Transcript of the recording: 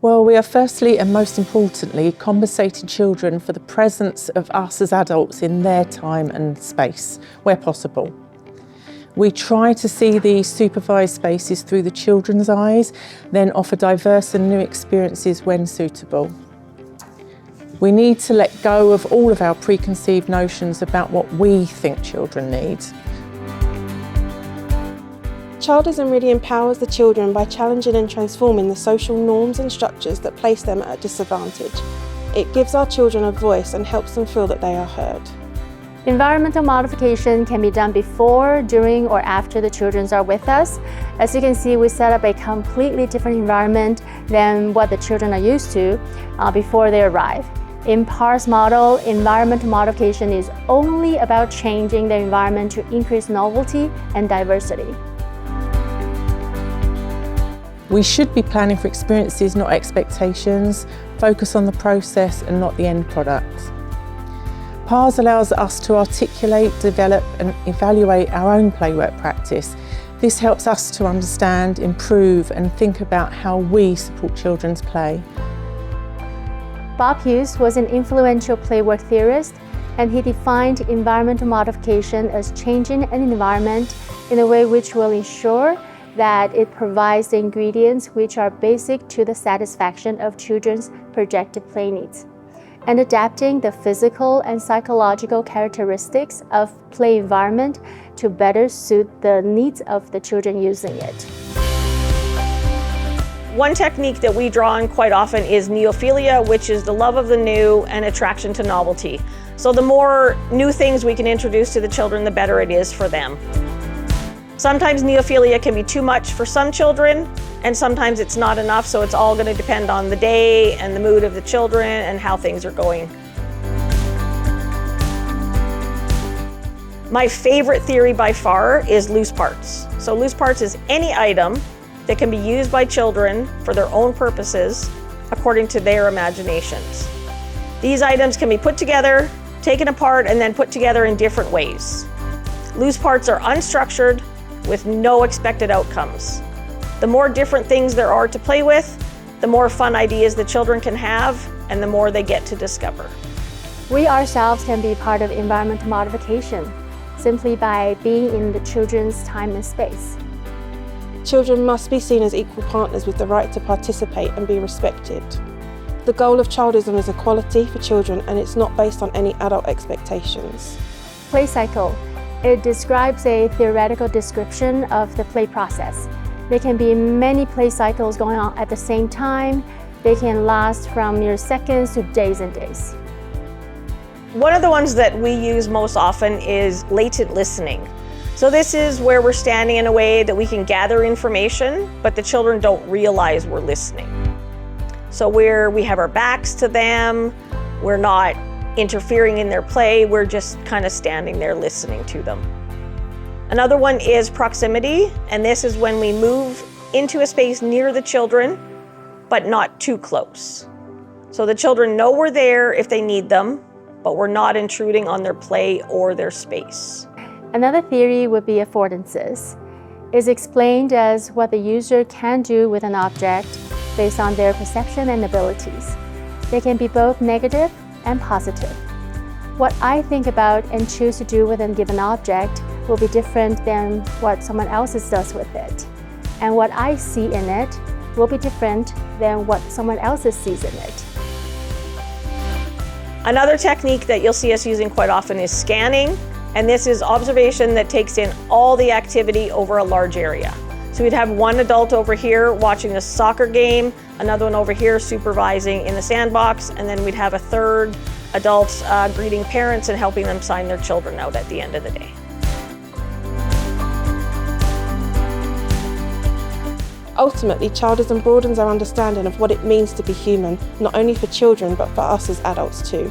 Well, we are firstly and most importantly compensating children for the presence of us as adults in their time and space, where possible. We try to see these supervised spaces through the children's eyes, then offer diverse and new experiences when suitable. We need to let go of all of our preconceived notions about what we think children need. Childism really empowers the children by challenging and transforming the social norms and structures that place them at a disadvantage. It gives our children a voice and helps them feel that they are heard. Environmental modification can be done before, during, or after the children are with us. As you can see, we set up a completely different environment than what the children are used to before they arrive. In PARS model, environmental modification is only about changing the environment to increase novelty and diversity. We should be planning for experiences, not expectations, focus on the process and not the end product. PARS allows us to articulate, develop and evaluate our own playwork practice. This helps us to understand, improve and think about how we support children's play. Bob Hughes was an influential playwork theorist, and he defined environmental modification as changing an environment in a way which will ensure that it provides the ingredients which are basic to the satisfaction of children's projected play needs, and adapting the physical and psychological characteristics of play environment to better suit the needs of the children using it. One technique that we draw on quite often is neophilia, which is the love of the new and attraction to novelty. So the more new things we can introduce to the children, the better it is for them. Sometimes neophilia can be too much for some children, and sometimes it's not enough, so it's all going to depend on the day and the mood of the children and how things are going. My favorite theory by far is loose parts. So loose parts is any item that can be used by children for their own purposes according to their imaginations. These items can be put together, taken apart, and then put together in different ways. Loose parts are unstructured, with no expected outcomes. The more different things there are to play with, the more fun ideas the children can have, and the more they get to discover. We ourselves can be part of environmental modification simply by being in the children's time and space. Children must be seen as equal partners with the right to participate and be respected. The goal of childism is equality for children, and it's not based on any adult expectations. Play cycle. It describes a theoretical description of the play process. There can be many play cycles going on at the same time. They can last from mere seconds to days and days. One of the ones that we use most often is latent listening. So this is where we're standing in a way that we can gather information, but the children don't realize we're listening. So we have our backs to them, we're not interfering in their play, we're just kind of standing there listening to them. Another one is proximity, and this is when we move into a space near the children, but not too close. So the children know we're there if they need them, but we're not intruding on their play or their space. Another theory would be affordances. It's explained as what the user can do with an object based on their perception and abilities. They can be both negative and positive. What I think about and choose to do with a given object will be different than what someone else does with it. And what I see in it will be different than what someone else sees in it. Another technique that you'll see us using quite often is scanning, and this is observation that takes in all the activity over a large area. So we'd have one adult over here watching the soccer game, another one over here supervising in the sandbox, and then we'd have a third adult greeting parents and helping them sign their children out at the end of the day. Ultimately, childism broadens our understanding of what it means to be human, not only for children, but for us as adults too.